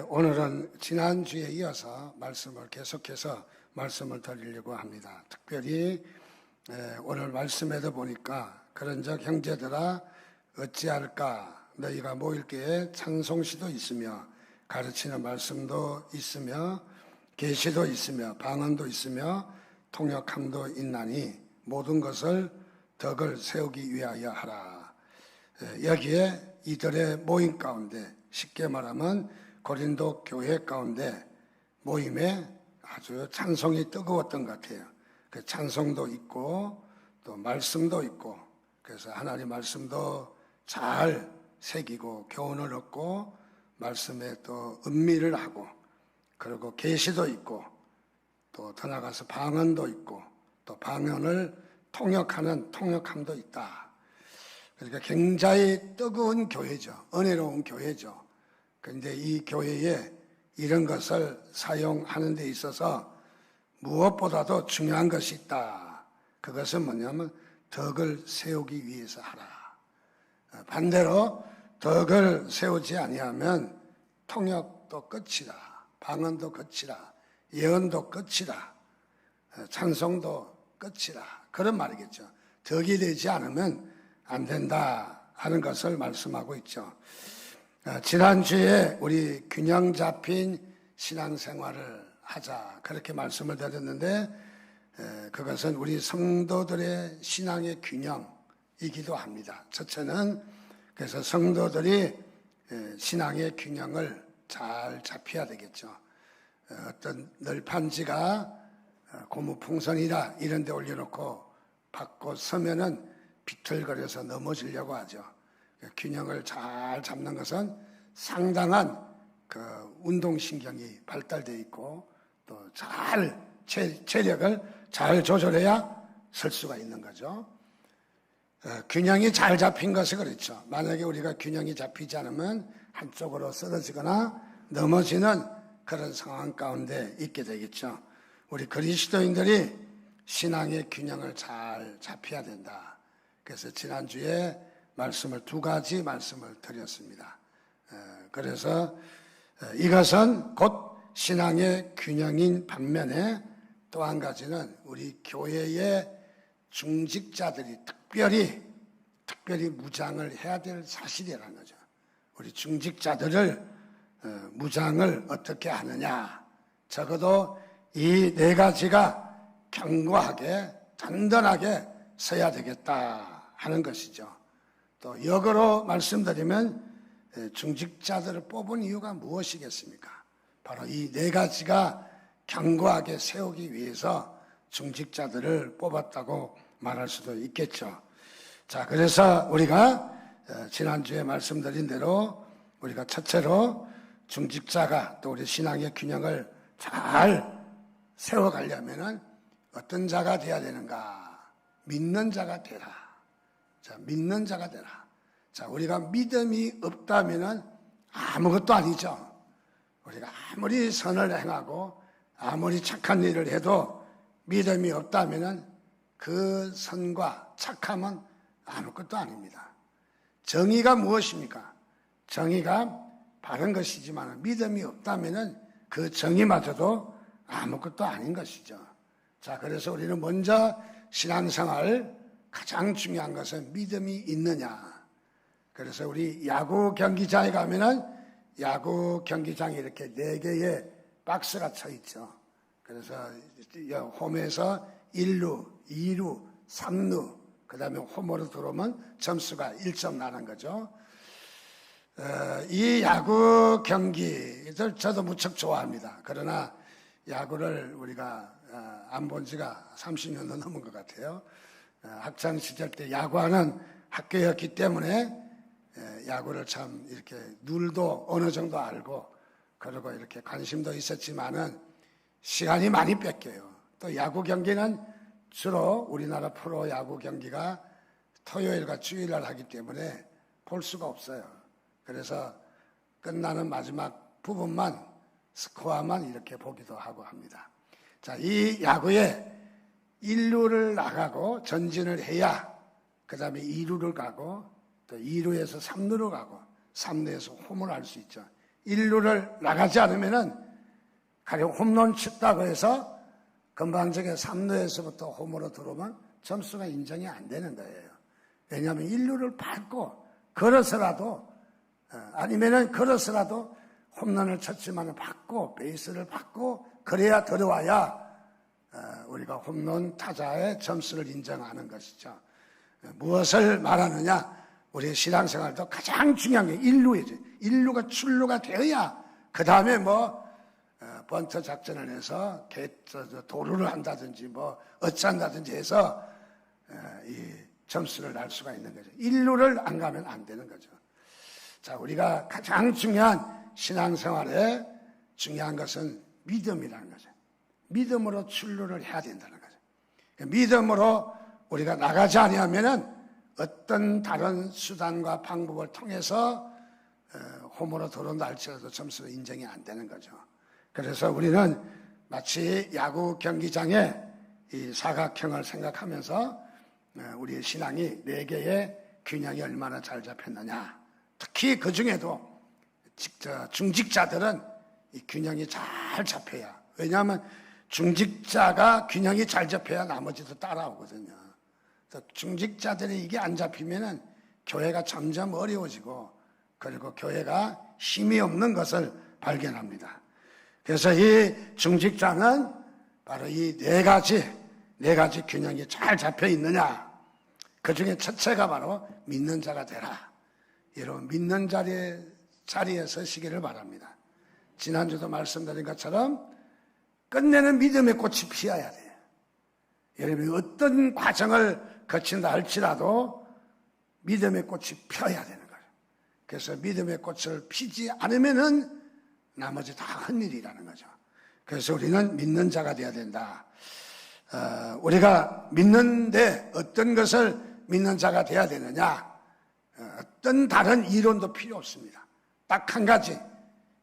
오늘은 지난주에 이어서 계속해서 말씀을 드리려고 합니다. 특별히 오늘 말씀에도 보니까 그런즉 형제들아 어찌할까, 너희가 모일 때에 찬송시도 있으며 가르치는 말씀도 있으며 계시도 있으며 방언도 있으며 통역함도 있나니 모든 것을 덕을 세우기 위하여 하라. 여기에 이들의 모임 가운데, 쉽게 말하면 고린도 교회 가운데 모임에 아주 찬송이 뜨거웠던 것 같아요. 그 찬송도 있고 또 말씀도 있고, 그래서 하나님 말씀도 잘 새기고 교훈을 얻고 말씀에 또 음미를 하고, 그리고 계시도 있고 또 더 나가서 방언도 있고 또 방언을 통역하는 통역함도 있다. 그러니까 굉장히 뜨거운 교회죠. 은혜로운 교회죠. 그런데 이 교회에 이런 것을 사용하는 데 있어서 무엇보다도 중요한 것이 있다. 그것은 뭐냐면 덕을 세우기 위해서 하라. 반대로 덕을 세우지 아니하면 통역도 끝이다. 방언도 끝이다. 예언도 끝이다. 찬송도 끝이다. 그런 말이겠죠. 덕이 되지 않으면 안 된다 하는 것을 말씀하고 있죠. 지난주에 우리 균형 잡힌 신앙생활을 하자 그렇게 말씀을 드렸는데, 그것은 우리 성도들의 신앙의 균형이기도 합니다. 첫째는 그래서 성도들이 신앙의 균형을 잘 잡혀야 되겠죠. 어떤 널판지가 고무풍선이다 이런 데 올려놓고 받고 서면은 비틀거려서 넘어지려고 하죠. 균형을 잘 잡는 것은 상당한 그 운동신경이 발달되어 있고 또 잘 체력을 잘 조절해야 설 수가 있는 거죠. 균형이 잘 잡힌 것이 그렇죠. 만약에 우리가 균형이 잡히지 않으면 한쪽으로 쓰러지거나 넘어지는 그런 상황 가운데 있게 되겠죠. 우리 그리스도인들이 신앙의 균형을 잘 잡혀야 된다. 그래서 지난주에 말씀을 두 가지 말씀을 드렸습니다. 그래서 이것은 곧 신앙의 균형인 반면에 또 한 가지는 우리 교회의 중직자들이 특별히 무장을 해야 될 사실이라는 거죠. 우리 중직자들을 무장을 어떻게 하느냐. 적어도 이 네 가지가 견고하게 단단하게 서야 되겠다 하는 것이죠. 또 역으로 말씀드리면 중직자들을 뽑은 이유가 무엇이겠습니까? 바로 이 네 가지가 견고하게 세우기 위해서 중직자들을 뽑았다고 말할 수도 있겠죠. 자, 그래서 우리가 지난주에 말씀드린 대로 우리가 첫째로 중직자가 또 우리 신앙의 균형을 잘 세워가려면은 어떤 자가 되어야 되는가? 믿는 자가 되라. 자, 믿는 자가 되라. 자, 우리가 믿음이 없다면은 아무것도 아니죠. 우리가 아무리 선을 행하고 아무리 착한 일을 해도 믿음이 없다면은 그 선과 착함은 아무것도 아닙니다. 정의가 무엇입니까? 정의가 바른 것이지만 믿음이 없다면은 그 정의마저도 아무것도 아닌 것이죠. 자, 그래서 우리는 먼저 신앙생활 가장 중요한 것은 믿음이 있느냐. 그래서 우리 야구 경기장에 가면은 야구 경기장에 이렇게 4개의 박스가 쳐 있죠. 그래서 홈에서 1루, 2루, 3루, 그 다음에 홈으로 들어오면 점수가 1점 나는 거죠. 이 야구 경기를 저도 무척 좋아합니다. 그러나 야구를 우리가 안 본 지가 30년도 넘은 것 같아요. 학창시절 때 야구하는 학교였기 때문에 야구를 참 이렇게 룰도 어느 정도 알고 그리고 이렇게 관심도 있었지만은 시간이 많이 뺏겨요. 또 야구 경기는 주로 우리나라 프로 야구 경기가 토요일과 주일날 하기 때문에 볼 수가 없어요. 그래서 끝나는 마지막 부분만 스코어만 이렇게 보기도 하고 합니다. 자, 이 야구에 1루를 나가고 전진을 해야 그 다음에 2루를 가고 또 2루에서 3루로 가고 3루에서 홈을 할 수 있죠. 1루를 나가지 않으면은 가령 홈런 쳤다고 해서 건방지게 3루에서부터 홈으로 들어오면 점수가 인정이 안 되는 거예요. 왜냐하면 1루를 밟고 걸어서라도 아니면은 걸어서라도 홈런을 쳤지만 받고 베이스를 받고 그래야 들어와야 우리가 홈런 타자의 점수를 인정하는 것이죠. 무엇을 말하느냐? 우리 신앙생활도 가장 중요한 게 1루이죠. 1루가 출루가 되어야 그 다음에 번트 작전을 해서 도루를 한다든지 어찌한다든지 해서 이 점수를 날 수가 있는 거죠. 1루를 안 가면 안 되는 거죠. 자, 우리가 가장 중요한 신앙생활에 중요한 것은 믿음이라는 거죠. 믿음으로 출루를 해야 된다는 거죠. 믿음으로 우리가 나가지 아니하면은 어떤 다른 수단과 방법을 통해서 홈으로 들어온다 할지라도 점수가 인정이 안 되는 거죠. 그래서 우리는 마치 야구 경기장에 이 사각형을 생각하면서 우리의 신앙이 4개의 균형이 얼마나 잘 잡혔느냐. 특히 그 중에도 중직자들은 이 균형이 잘 잡혀야. 왜냐하면 중직자가 균형이 잘 잡혀야 나머지도 따라오거든요. 중직자들이 이게 안 잡히면은 교회가 점점 어려워지고 그리고 교회가 힘이 없는 것을 발견합니다. 그래서 이 중직자는 바로 이 네 가지 균형이 잘 잡혀 있느냐. 그 중에 첫째가 바로 믿는 자가 되라. 여러분 믿는 자리에 서시기를 바랍니다. 지난주도 말씀드린 것처럼 끝내는 믿음의 꽃이 피어야 돼요. 여러분이 어떤 과정을 거친다 할지라도 믿음의 꽃이 펴야 되는 거예요. 그래서 믿음의 꽃을 피지 않으면은 나머지 다 헛일이라는 거죠. 그래서 우리는 믿는 자가 되어야 된다. 우리가 믿는데 어떤 것을 믿는 자가 되어야 되느냐? 어떤 다른 이론도 필요 없습니다. 딱 한 가지.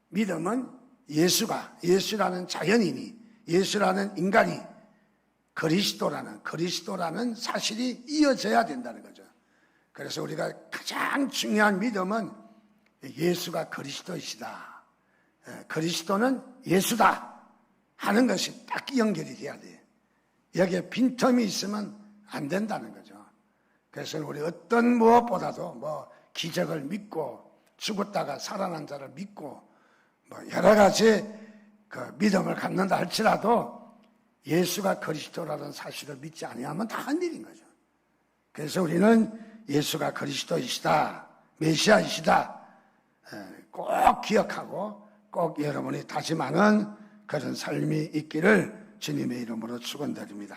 믿음은 예수라는 자연인이, 예수라는 인간이 그리스도라는 사실이 이어져야 된다는 거죠. 그래서 우리가 가장 중요한 믿음은 예수가 그리스도이시다. 그리스도는 예수다 하는 것이 딱 연결이 돼야 돼요. 여기에 빈틈이 있으면 안 된다는 거죠. 그래서 우리 어떤 무엇보다도 기적을 믿고 죽었다가 살아난 자를 믿고 여러 가지 그 믿음을 갖는다 할지라도 예수가 그리스도라는 사실을 믿지 아니하면 다 한 일인 거죠. 그래서 우리는 예수가 그리스도이시다, 메시아이시다 꼭 기억하고 꼭 여러분이 다짐하는 그런 삶이 있기를 주님의 이름으로 축원드립니다.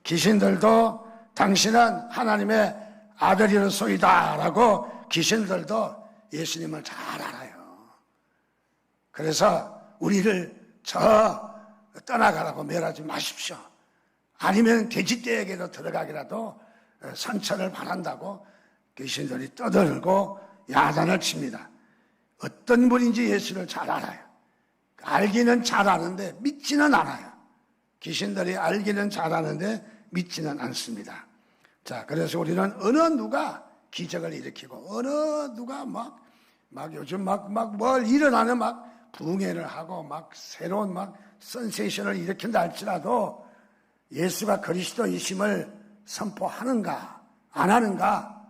귀신들도 당신은 하나님의 아들이로소이다 라고 귀신들도 예수님을 잘 알아요. 그래서 우리를 떠나가라고 멸하지 마십시오. 아니면 돼지떼에게로 들어가기라도 선처를 바란다고 귀신들이 떠들고 야단을 칩니다. 어떤 분인지 예수를 잘 알아요. 알기는 잘 아는데 믿지는 않아요. 귀신들이 알기는 잘 아는데 믿지는 않습니다. 자, 그래서 우리는 어느 누가 기적을 일으키고 어느 누가 요즘 뭘 일어나는 붕해를 하고 새로운 센세이션을 일으킨다 할지라도 예수가 그리스도이심을 선포하는가 안 하는가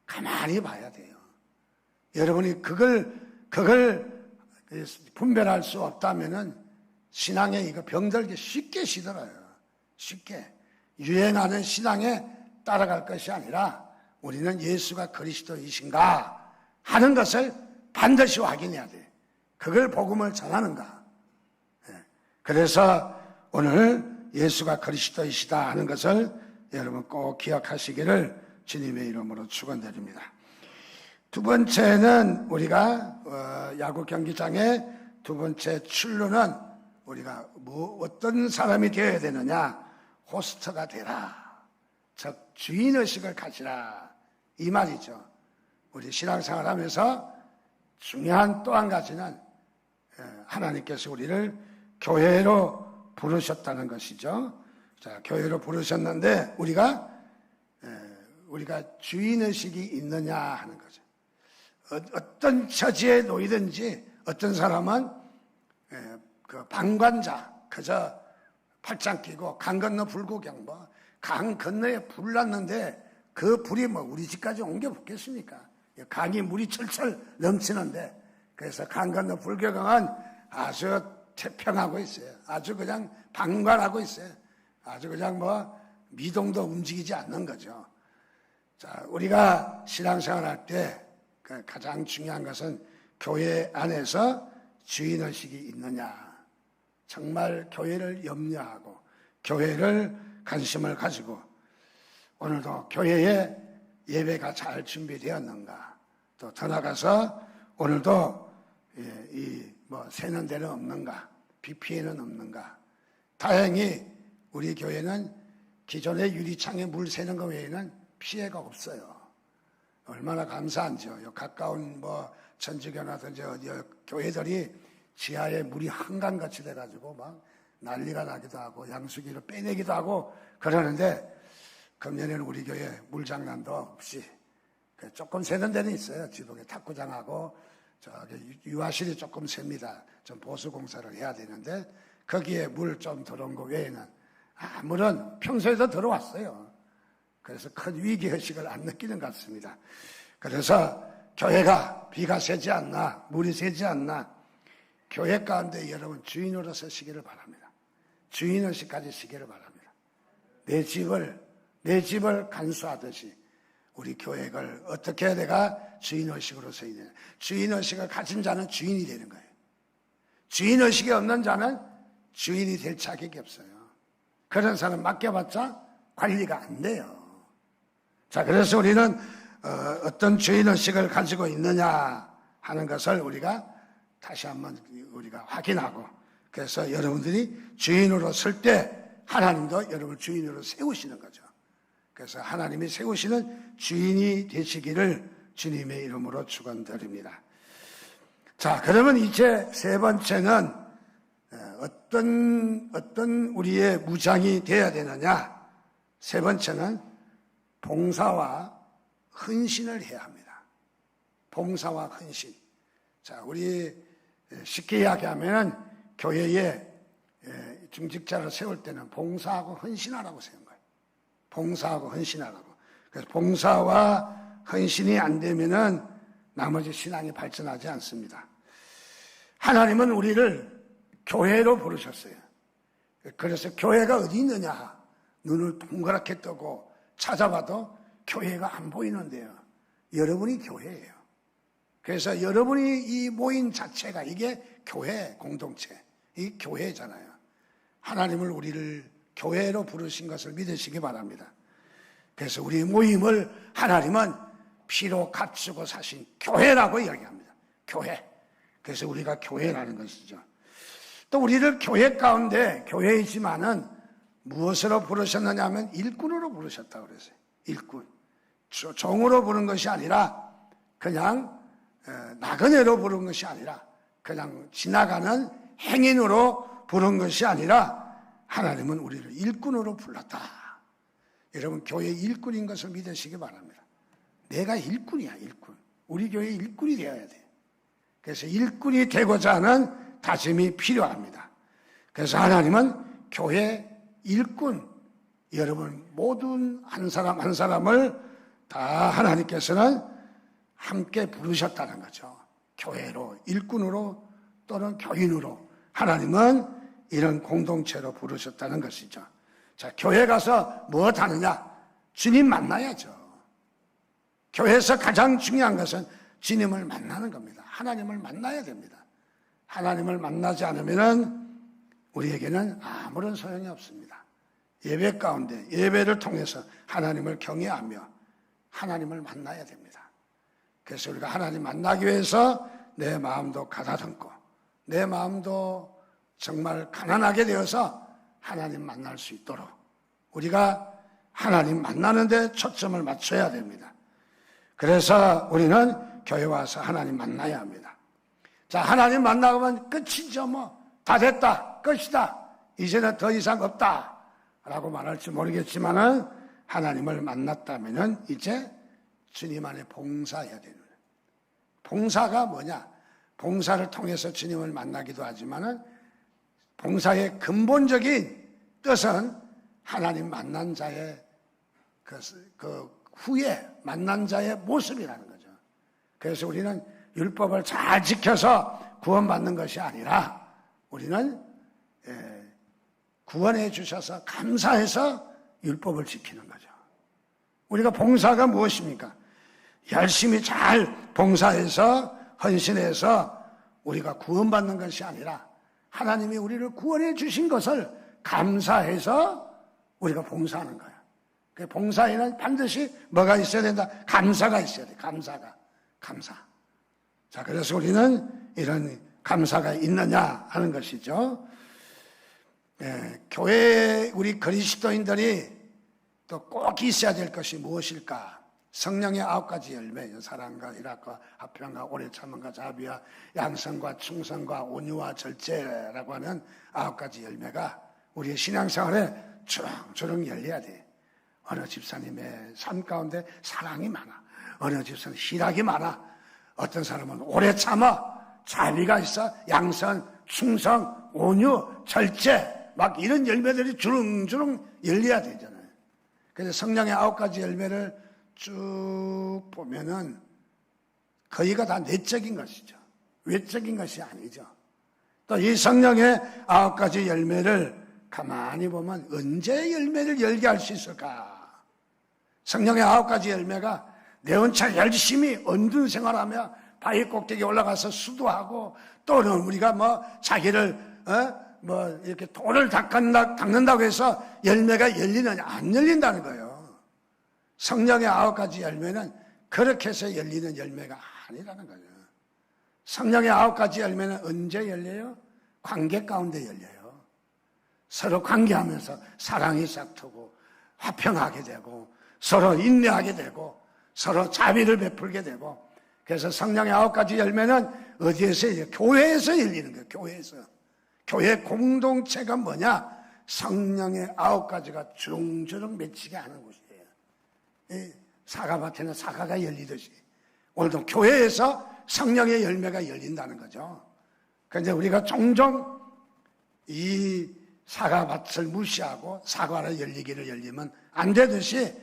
가만히 봐야 돼요. 여러분이 그걸 분별할 수 없다면은 신앙에 이거 병들기 쉽게 시들어요. 쉽게 유행하는 신앙에 따라갈 것이 아니라 우리는 예수가 그리스도이신가 하는 것을 반드시 확인해야 돼요. 그걸 복음을 전하는가. 그래서 오늘 예수가 그리스도이시다 하는 것을 여러분 꼭 기억하시기를 주님의 이름으로 축원드립니다. 두 번째는 우리가 야구 경기장의 두 번째 출루는 우리가 어떤 사람이 되어야 되느냐? 호스트가 되라. 즉 주인의식을 가지라. 이 말이죠. 우리 신앙생활 하면서 중요한 또 한 가지는 하나님께서 우리를 교회로 부르셨다는 것이죠. 자, 교회로 부르셨는데 우리가 우리가 주인의식이 있느냐 하는 거죠. 어떤 처지에 놓이든지 어떤 사람은 그 방관자, 그저 팔짱 끼고 강 건너 불구경, 강 건너에 불 났는데 그 불이 우리 집까지 옮겨 붙겠습니까? 강이 물이 철철 넘치는데, 그래서 강 건너 불구경은 아주 태평하고 있어요. 아주 그냥 방관하고 있어요. 아주 그냥 미동도 움직이지 않는 거죠. 자, 우리가 신앙생활할 때 가장 중요한 것은 교회 안에서 주인의식이 있느냐. 정말 교회를 염려하고 교회를 관심을 가지고 오늘도 교회에 예배가 잘 준비되었는가. 또 더 나가서 오늘도 새는 데는 없는가. 비 피해는 없는가. 다행히 우리 교회는 기존의 유리창에 물 새는 것 외에는 피해가 없어요. 얼마나 감사한지요. 가까운 천주교나든지 교회들이 지하에 물이 한강같이 돼가지고 난리가 나기도 하고 양수기를 빼내기도 하고 그러는데, 금년에는 우리 교회 물장난도 없이 조금 새는 데는 있어요. 지붕에 탁구장하고 저기 유아실이 조금 셉니다. 좀 보수 공사를 해야 되는데 거기에 물 좀 들어온 거 외에는 물은 평소에도 들어왔어요. 그래서 큰 위기의식을 안 느끼는 것 같습니다. 그래서 교회가 비가 새지 않나, 물이 새지 않나, 교회 가운데 여러분 주인으로 서시기를 바랍니다. 주인의식 가지시기를 바랍니다. 내 집을 간수하듯이 우리 교회를 어떻게 내가 주인의식으로 서야 되냐. 주인의식을 가진 자는 주인이 되는 거예요. 주인의식이 없는 자는 주인이 될 자격이 없어요. 그런 사람 맡겨봤자 관리가 안 돼요. 자, 그래서 우리는 어떤 주인의식을 가지고 있느냐 하는 것을 우리가 다시 한번 우리가 확인하고, 그래서 여러분들이 주인으로 설 때 하나님도 여러분을 주인으로 세우시는 거죠. 그래서 하나님이 세우시는 주인이 되시기를 주님의 이름으로 축원드립니다. 자, 그러면 이제 세 번째는 어떤 우리의 무장이 되어야 되느냐? 세 번째는 봉사와 헌신을 해야 합니다. 봉사와 헌신. 자, 우리 쉽게 이야기하면 교회에 중직자를 세울 때는 봉사하고 헌신하라고 세운 거예요. 봉사하고 헌신하라고. 그래서 봉사와 헌신이 안 되면은 나머지 신앙이 발전하지 않습니다. 하나님은 우리를 교회로 부르셨어요. 그래서 교회가 어디 있느냐? 눈을 동그랗게 뜨고 찾아봐도 교회가 안 보이는데요. 여러분이 교회예요. 그래서 여러분이 이 모임 자체가 이게 교회 공동체, 이 교회잖아요. 하나님을 우리를 교회로 부르신 것을 믿으시기 바랍니다. 그래서 우리 모임을 하나님은 피로 값주고 사신 교회라고 이야기합니다. 교회. 그래서 우리가 교회라는 것이죠. 또 우리를 교회 가운데 교회이지만은 무엇으로 부르셨느냐 하면 일꾼으로 부르셨다고 그랬어요. 일꾼. 종으로 부른 것이 아니라 그냥 나그네로 부른 것이 아니라 그냥 지나가는 행인으로 부른 것이 아니라 하나님은 우리를 일꾼으로 불렀다. 여러분 교회 일꾼인 것을 믿으시기 바랍니다. 내가 일꾼이야, 일꾼. 우리 교회 일꾼이 되어야 돼. 그래서 일꾼이 되고자 하는 다짐이 필요합니다. 그래서 하나님은 교회 일꾼, 여러분 모든 한 사람 한 사람을 다 하나님께서는 함께 부르셨다는 거죠. 교회로, 일꾼으로 또는 교인으로 하나님은 이런 공동체로 부르셨다는 것이죠. 자, 교회 가서 무엇 하느냐? 주님 만나야죠. 교회에서 가장 중요한 것은 주님을 만나는 겁니다. 하나님을 만나야 됩니다. 하나님을 만나지 않으면 우리에게는 아무런 소용이 없습니다. 예배 가운데 예배를 통해서 하나님을 경외하며 하나님을 만나야 됩니다. 그래서 우리가 하나님 만나기 위해서 내 마음도 가다듬고 내 마음도 정말 가난하게 되어서 하나님 만날 수 있도록 우리가 하나님 만나는 데 초점을 맞춰야 됩니다. 그래서 우리는 교회 와서 하나님 만나야 합니다. 자, 하나님 만나면 끝이죠. 다 됐다. 끝이다. 이제는 더 이상 없다. 라고 말할지 모르겠지만은 하나님을 만났다면 이제 주님 안에 봉사해야 되는 거예요. 봉사가 뭐냐? 봉사를 통해서 주님을 만나기도 하지만은 봉사의 근본적인 뜻은 하나님 만난 자의 그 후에 만난 자의 모습이라는 거죠. 그래서 우리는 율법을 잘 지켜서 구원받는 것이 아니라 우리는 구원해 주셔서 감사해서 율법을 지키는 거죠. 우리가 봉사가 무엇입니까? 열심히 잘 봉사해서 헌신해서 우리가 구원받는 것이 아니라 하나님이 우리를 구원해 주신 것을 감사해서 우리가 봉사하는 거예요. 그 봉사에는 반드시 뭐가 있어야 된다? 감사가 있어야 돼. 감사. 자, 그래서 우리는 이런 감사가 있느냐 하는 것이죠. 교회 우리 그리스도인들이 또 꼭 있어야 될 것이 무엇일까? 성령의 9가지 열매, 사랑과 희락과 화평과 오래 참음과 자비와 양성과 충성과 온유와 절제라고 하는 9가지 열매가 우리의 신앙생활에 주렁주렁 열려야 돼. 어느 집사님의 삶 가운데 사랑이 많아. 어느 집사님 희락이 많아. 어떤 사람은 오래 참아. 자비가 있어. 양선, 충성, 온유, 절제 막 이런 열매들이 주렁주렁 열려야 되잖아요. 그래서 성령의 9가지 열매를 쭉 보면은 거의가 다 내적인 것이죠. 외적인 것이 아니죠. 또 이 성령의 9가지 열매를 가만히 보면 언제 열매를 열게 할 수 있을까? 성령의 9가지 열매가 내 혼자 열심히 언둔 생활하며 바위 꼭대기에 올라가서 수도하고 또는 우리가 자기를 이렇게 돌을 닦는다고 해서 열매가 열리느냐? 안 열린다는 거예요. 성령의 9가지 열매는 그렇게 해서 열리는 열매가 아니라는 거예요. 성령의 9가지 열매는 언제 열려요? 관계 가운데 열려요. 서로 관계하면서 사랑이 싹트고 화평하게 되고 서로 인내하게 되고 서로 자비를 베풀게 되고 그래서 성령의 9가지 열매는 어디에서 열려요? 교회에서 열리는 거예요. 교회에서. 교회 공동체가 뭐냐? 성령의 9가지가 주렁주렁 맺히게 하는 곳이에요. 이 사과밭에는 사과가 열리듯이 오늘도 교회에서 성령의 열매가 열린다는 거죠. 그런데 우리가 종종 이 사과밭을 무시하고 사과를 열리면 안 되듯이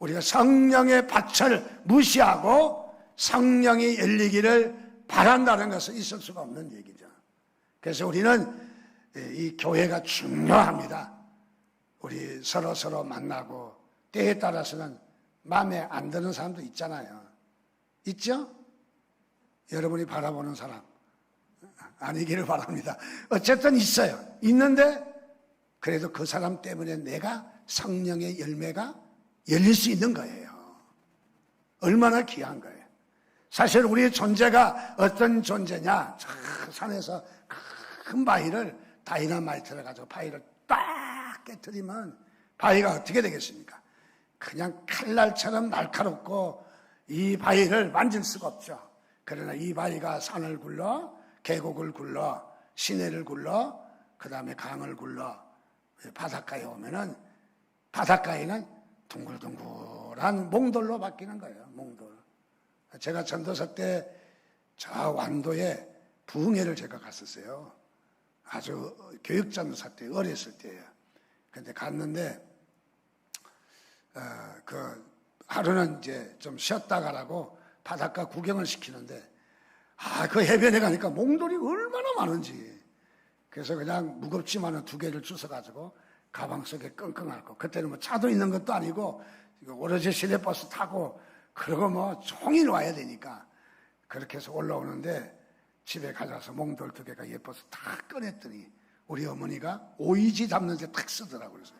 우리가 성령의 밭을 무시하고 성령이 열리기를 바란다는 것은 있을 수가 없는 얘기죠. 그래서 우리는 이 교회가 중요합니다. 우리 서로 만나고 때에 따라서는 마음에 안 드는 사람도 있잖아요. 있죠? 여러분이 바라보는 사람 아니기를 바랍니다. 어쨌든 있어요. 있는데 그래도 그 사람 때문에 내가 성령의 열매가 열릴 수 있는 거예요. 얼마나 귀한 거예요. 사실 우리의 존재가 어떤 존재냐? 산에서 큰 바위를 다이너마이트를 가지고 바위를 딱 깨뜨리면 바위가 어떻게 되겠습니까? 그냥 칼날처럼 날카롭고 이 바위를 만질 수가 없죠. 그러나 이 바위가 산을 굴러 계곡을 굴러 시내를 굴러 그 다음에 강을 굴러 바닷가에 오면은 바닷가에는 둥글둥글한 몽돌로 바뀌는 거예요. 몽돌. 제가 전도사 때 저 완도에 부흥회를 제가 갔었어요. 아주 교육전도사 때 어렸을 때예요. 근데 갔는데 하루는 이제 좀 쉬었다 가라고 바닷가 구경을 시키는데 그 해변에 가니까 몽돌이 얼마나 많은지. 그래서 그냥 무겁지만은 2개를 주워가지고 가방 속에 끙끙 앓고 그때는 차도 있는 것도 아니고 오로지 시내버스 타고 그러고 종일 와야 되니까 그렇게 해서 올라오는데 집에 가져와서 몽돌 2개가 예뻐서 다 꺼냈더니 우리 어머니가 오이지 담는 데 탁 쓰더라고요. 그래서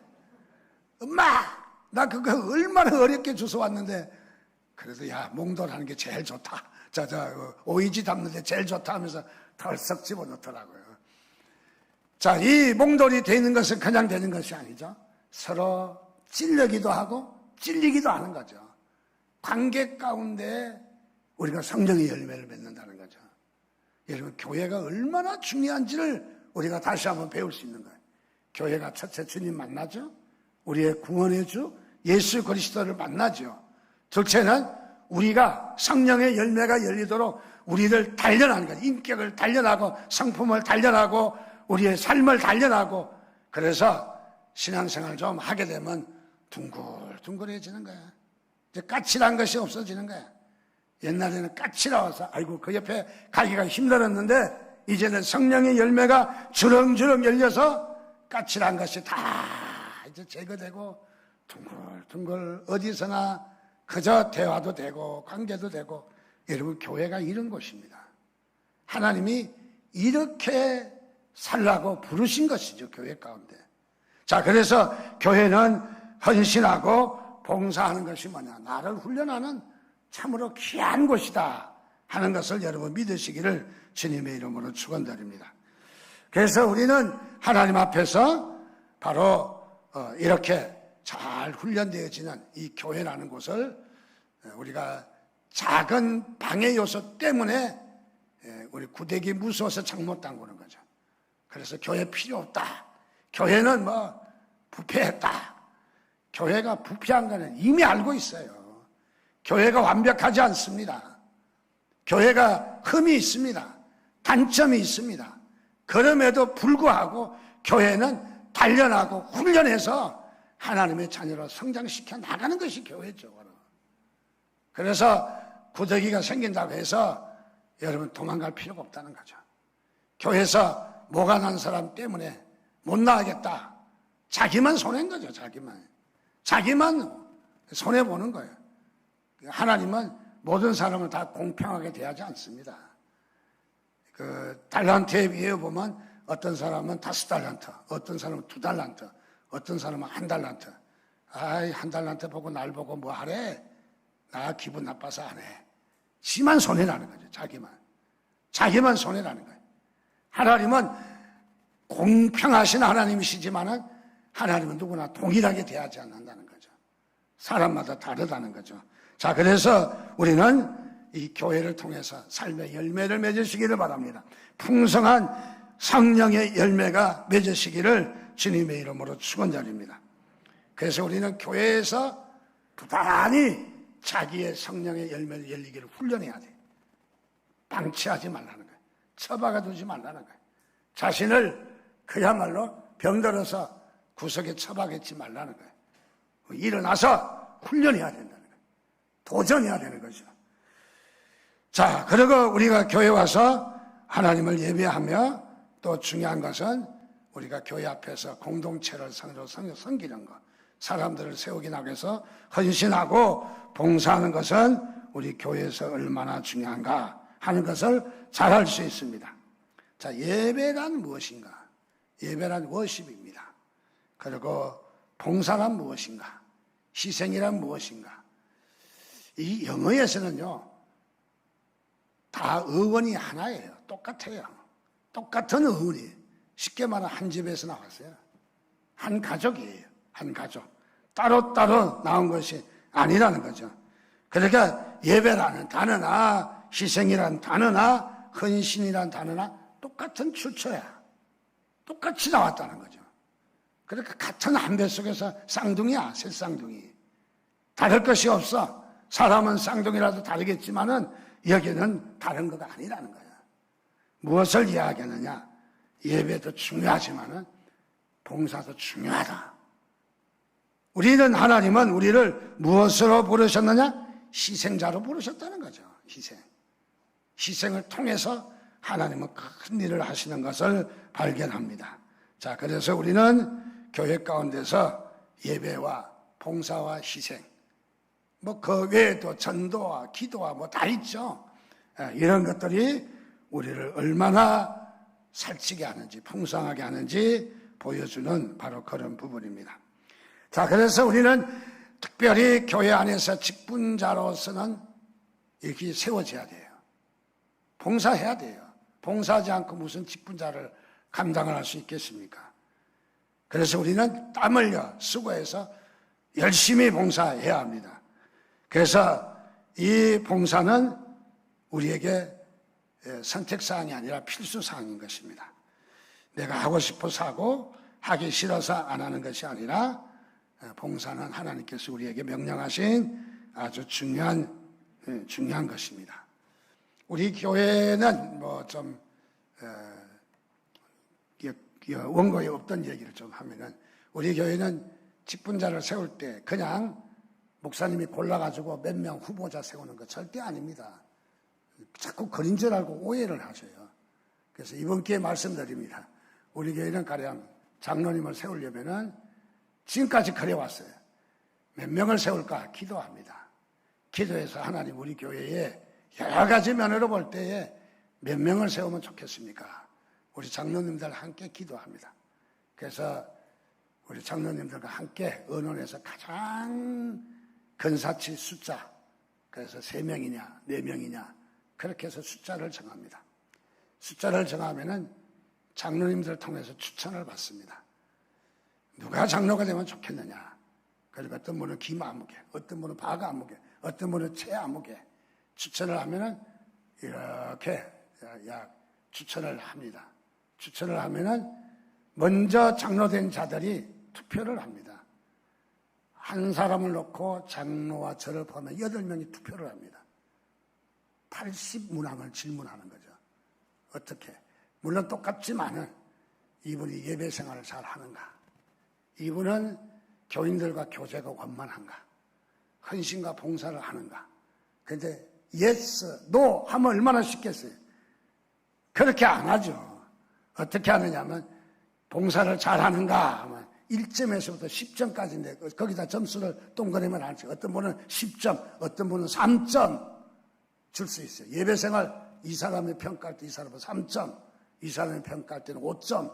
엄마 나 그거 얼마나 어렵게 주워왔는데 그래도 야 몽돌 하는 게 제일 좋다. 오이지 담는 데 제일 좋다 하면서 덜썩 집어넣더라고요. 자, 이 몽돌이 되는 것은 그냥 되는 것이 아니죠. 서로 찔려기도 하고 찔리기도 하는 거죠. 관계 가운데 우리가 성령의 열매를 맺는다는 거죠. 여러분 교회가 얼마나 중요한지를 우리가 다시 한번 배울 수 있는 거예요. 교회가 첫째 주님 만나죠. 우리의 구원의 주 예수 그리스도를 만나죠. 둘째는 우리가 성령의 열매가 열리도록 우리를 단련하는 거예요. 인격을 단련하고 성품을 단련하고 우리의 삶을 단련하고, 그래서 신앙생활 좀 하게 되면 둥글둥글해지는 거야. 이제 까칠한 것이 없어지는 거야. 옛날에는 까칠해서 아이고 그 옆에 가기가 힘들었는데 이제는 성령의 열매가 주렁주렁 열려서 까칠한 것이 다 이제 제거되고 둥글둥글 어디서나 그저 대화도 되고 관계도 되고. 여러분, 교회가 이런 곳입니다. 하나님이 이렇게 살라고 부르신 것이죠, 교회 가운데. 자, 그래서 교회는 헌신하고 봉사하는 것이 뭐냐, 나를 훈련하는 참으로 귀한 곳이다 하는 것을 여러분 믿으시기를 주님의 이름으로 축원드립니다. 그래서 우리는 하나님 앞에서 바로 이렇게 잘 훈련되어지는 이 교회라는 곳을 우리가 작은 방해 요소 때문에 우리 구데기 무서워서 창 못 담그는 거죠. 그래서 교회 필요 없다. 교회는 뭐 부패했다. 교회가 부패한 거는 이미 알고 있어요. 교회가 완벽하지 않습니다. 교회가 흠이 있습니다. 단점이 있습니다. 그럼에도 불구하고 교회는 단련하고 훈련해서 하나님의 자녀로 성장시켜 나가는 것이 교회죠. 그래서 구더기가 생긴다고 해서 여러분 도망갈 필요가 없다는 거죠. 교회에서 뭐가 난 사람 때문에 못 나가겠다. 자기만 손해인 거죠. 자기만 손해보는 거예요. 하나님은 모든 사람을 다 공평하게 대하지 않습니다. 그 달란트에 비해 보면 어떤 사람은 5달란트, 어떤 사람은 2달란트, 어떤 사람은 1달란트. 아이, 1달란트 보고 날 보고 뭐 하래? 나 기분 나빠서 안 해. 지만 손해라는 거죠. 자기만 손해라는 거예요. 하나님은 공평하신 하나님이시지만은 하나님은 누구나 동일하게 대하지 않는다는 거죠. 사람마다 다르다는 거죠. 자, 그래서 우리는 이 교회를 통해서 삶의 열매를 맺으시기를 바랍니다. 풍성한 성령의 열매가 맺으시기를 주님의 이름으로 축원드립니다. 그래서 우리는 교회에서 부단히 자기의 성령의 열매를 열리기를 훈련해야 돼. 방치하지 말라는 거예요. 처박아 두지 말라는 거예요. 자신을 그야말로 병들어서 구석에 처박았지 말라는 거예요. 일어나서 훈련해야 된다는 거예요. 도전해야 되는 거죠. 자, 그리고 우리가 교회 와서 하나님을 예배하며 또 중요한 것은 우리가 교회 앞에서 공동체를 섬기는 것, 사람들을 세우기 위해서 헌신하고 봉사하는 것은 우리 교회에서 얼마나 중요한가 하는 것을 잘 알 수 있습니다. 자, 예배란 무엇인가? 예배란 워십입니다. 그리고 봉사란 무엇인가? 희생이란 무엇인가? 이 영어에서는요, 다 어원이 하나예요. 똑같아요. 똑같은 어원이 쉽게 말하면 한 집에서 나왔어요. 한 가족이에요. 한 가족. 따로따로 나온 것이 아니라는 거죠. 그러니까 예배라는 단어나 희생이라는 단어나 헌신이라는 단어나 똑같은 출처야. 똑같이 나왔다는 거죠. 그러니까 같은 한 배 속에서 쌍둥이야. 새 쌍둥이. 다를 것이 없어. 사람은 쌍둥이라도 다르겠지만은 여기는 다른 거가 아니라는 거야. 무엇을 이야기하느냐? 예배도 중요하지만은 봉사도 중요하다. 우리는 하나님은 우리를 무엇으로 부르셨느냐? 희생자로 부르셨다는 거죠. 희생을 통해서 하나님은 큰 일을 하시는 것을 발견합니다. 자, 그래서 우리는 교회 가운데서 예배와 봉사와 희생, 뭐 그 외에도 전도와 기도와 뭐 다 있죠. 이런 것들이 우리를 얼마나 살찌게 하는지, 풍성하게 하는지 보여주는 바로 그런 부분입니다. 자, 그래서 우리는 특별히 교회 안에서 직분자로서는 이렇게 세워져야 돼요. 봉사해야 돼요. 봉사하지 않고 무슨 직분자를 감당을 할 수 있겠습니까? 그래서 우리는 땀 흘려 수고해서 열심히 봉사해야 합니다. 그래서 이 봉사는 우리에게 선택사항이 아니라 필수사항인 것입니다. 내가 하고 싶어서 하고 하기 싫어서 안 하는 것이 아니라 봉사는 하나님께서 우리에게 명령하신 아주 중요한 것입니다. 우리 교회는 원고에 없던 얘기를 좀 하면은, 우리 교회는 직분자를 세울 때 그냥 목사님이 골라가지고 몇 명 후보자 세우는 거 절대 아닙니다. 자꾸 그린 줄 알고 오해를 하셔요. 그래서 이번 기회에 말씀드립니다. 우리 교회는 가령 장로님을 세우려면은 지금까지 그래왔어요. 몇 명을 세울까 기도합니다. 기도해서 하나님 우리 교회에 여러 가지 면으로 볼 때에 몇 명을 세우면 좋겠습니까? 우리 장로님들 함께 기도합니다. 그래서 우리 장로님들과 함께 의논해서 가장 근사치 숫자, 그래서 3명이냐 4명이냐 그렇게 해서 숫자를 정합니다. 숫자를 정하면은 장로님들을 통해서 추천을 받습니다. 누가 장로가 되면 좋겠느냐. 그리고 어떤 분은 김아무개, 어떤 분은 박아무개, 어떤 분은 최아무개 추천을 하면은 이렇게 추천을 합니다. 추천을 하면은 먼저 장로된 자들이 투표를 합니다. 한 사람을 놓고 장로와 저를 포함해 8명이 투표를 합니다. 80문항을 질문하는 거죠. 어떻게? 물론 똑같지만은 이분이 예배 생활을 잘 하는가? 이분은 교인들과 교제가 원만한가? 헌신과 봉사를 하는가? 근데 yes, no 하면 얼마나 쉽겠어요? 그렇게 안 하죠. 어떻게 하느냐면 봉사를 잘 하는가 하면 1점에서부터 10점까지인데 거기다 점수를 동그라미를 하죠. 어떤 분은 10점, 어떤 분은 3점 줄 수 있어요. 예배생활 이 사람의 평가할 때 이 사람은 3점, 이 사람의 평가할 때는 5점.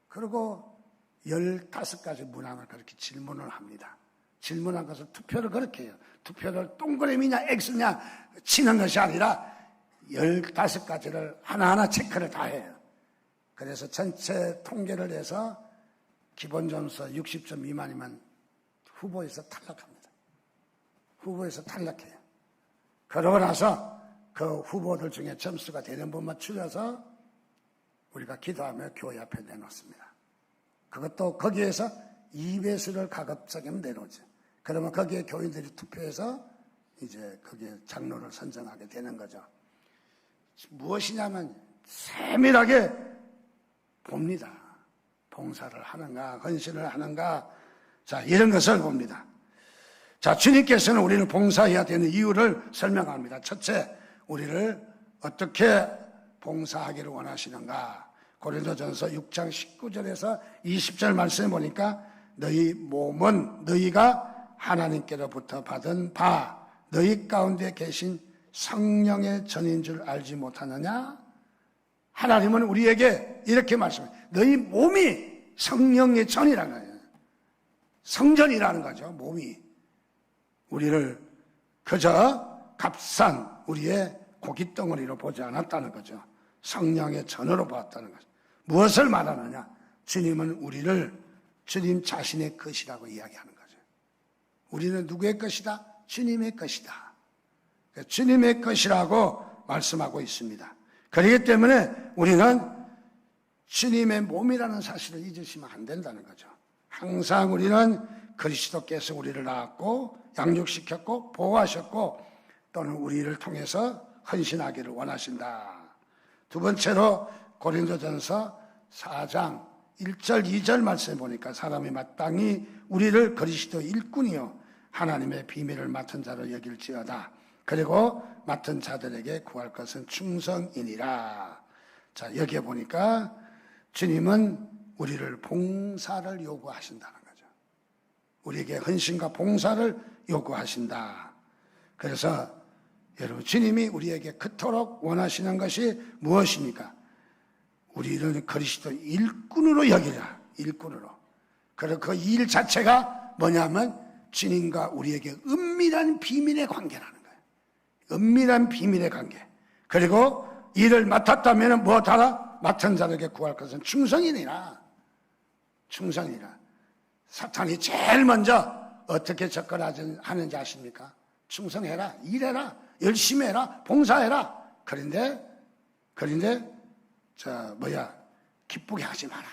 그리고 15가지 문항을 그렇게 질문을 합니다. 질문한 것을 투표를 그렇게 해요. 투표를 동그라미냐 X냐 치는 것이 아니라 15가지를 하나하나 체크를 다 해요. 그래서 전체 통계를 해서 기본 점수 60점 미만이면 후보에서 탈락합니다. 후보에서 탈락해요. 그러고 나서 그 후보들 중에 점수가 되는 분만 추려서 우리가 기도하며 교회 앞에 내놓습니다. 그것도 거기에서 2배수를 가급적이면 내놓죠. 그러면 거기에 교인들이 투표해서 이제 거기에 장로를 선정하게 되는 거죠. 무엇이냐면 세밀하게 봅니다. 봉사를 하는가, 헌신을 하는가, 자, 이런 것을 봅니다. 자, 주님께서는 우리를 봉사해야 되는 이유를 설명합니다. 첫째, 우리를 어떻게 봉사하기를 원하시는가? 고린도전서 6장 19절에서 20절 말씀해 보니까 너희 몸은 너희가 하나님께로부터 받은 바 너희 가운데 계신 성령의 전인 줄 알지 못하느냐? 하나님은 우리에게 이렇게 말씀해요. 너희 몸이 성령의 전이라는 거예요. 성전이라는 거죠. 몸이. 우리를 그저 값싼 우리의 고깃덩어리로 보지 않았다는 거죠. 성령의 전으로 보았다는 거죠. 무엇을 말하느냐? 주님은 우리를 주님 자신의 것이라고 이야기하는 거죠. 우리는 누구의 것이다? 주님의 것이다. 주님의 것이라고 말씀하고 있습니다. 그렇기 때문에 우리는 주님의 몸이라는 사실을 잊으시면 안 된다는 거죠. 항상 우리는 그리스도께서 우리를 낳았고 양육시켰고 보호하셨고 또는 우리를 통해서 헌신하기를 원하신다. 두 번째로 고린도전서 4장 1절 2절 말씀해 보니까 사람이 마땅히 우리를 그리스도 일꾼이요 하나님의 비밀을 맡은 자로 여길지어다. 그리고 맡은 자들에게 구할 것은 충성이니라. 자, 여기에 보니까 주님은 우리를 봉사를 요구하신다는 거죠. 우리에게 헌신과 봉사를 요구하신다. 그래서 여러분, 주님이 우리에게 그토록 원하시는 것이 무엇입니까? 우리를 그리스도 일꾼으로 여기라. 일꾼으로. 그리고 그 일 자체가 뭐냐면 주님과 우리에게 은밀한 비밀의 관계라는 거예요. 은밀한 비밀의 관계. 그리고 일을 맡았다면 무엇하라? 맡은 자에게 구할 것은 충성이니라. 충성이라. 사탄이 제일 먼저 어떻게 접근하는지 아십니까? 충성해라. 일해라. 열심히 해라. 봉사해라. 그런데 기쁘게 하지 마라.